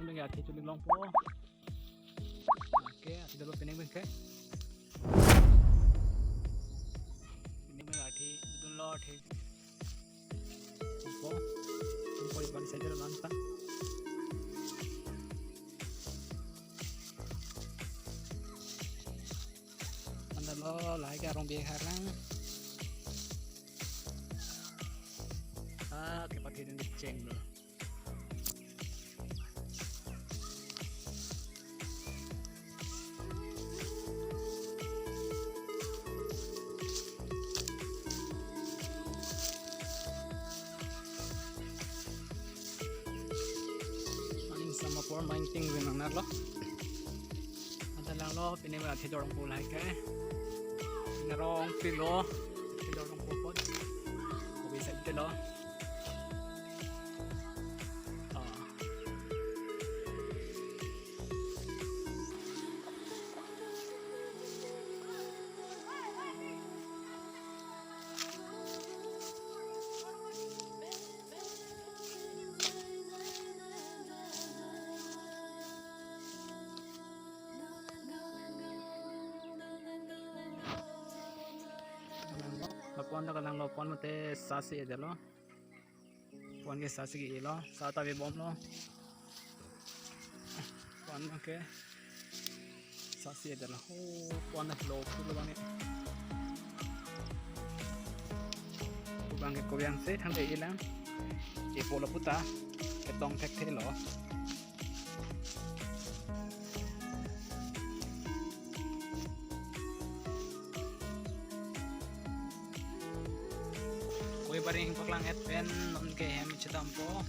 pining dengan hati culik lompo. Oke, hati dulu pining bengke. Pining dengan hati betul lo hati. Lompo iban saja lanta. Anda lo lagi arong biarang. Pakai din ceng lo. Sama por main ting win ang lo. Ada lang lo pinili at hidorong kulay kay. Narong pilo hidorong pupod. Kuwi sa ito lo. Lopon na kalang lopon mo te sasi ede lo. Pon ke sasi ki lo. Sata bi bom lo. Pon ke sasi ede lo. Pon na lo pulo bang. Bang ke kobiang se thang de ilang. E polo puta ke tong thek the lo. Koi baring paklang et pen non ke hem chitampo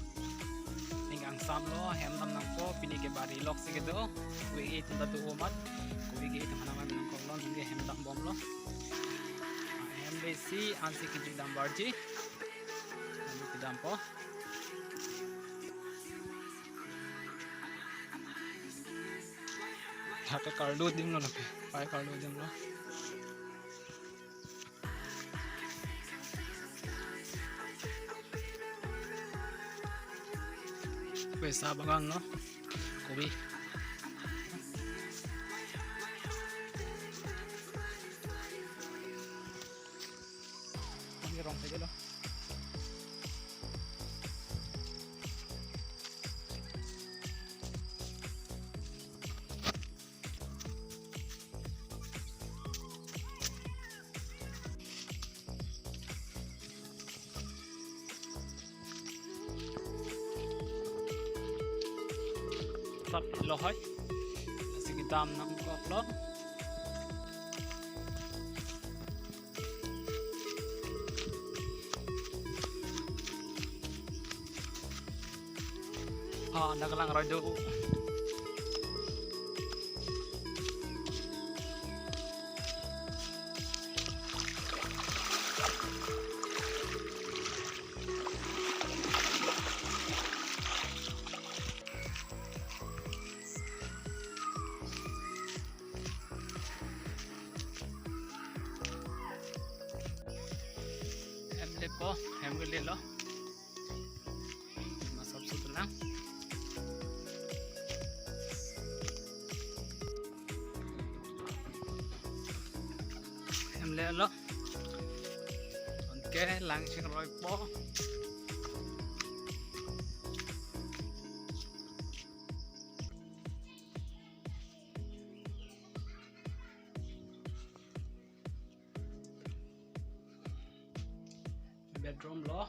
ningang samlo hem nam nampo pini ke bari lok sigedo koi ge tunda tu omat koi ge tamana ma nang kolon nge hem dam bom lo hem besi ansi ke dam barji ani ke dampo thake kardu dim lo ke pai kardu dim lo pesa bagang no kobi ini rong saja lo sắp lo hết xin cái tam năm cọc lo nakalang radio po hem gele lo masap sud lang hem le lo oke lang sing roi po bedroom lo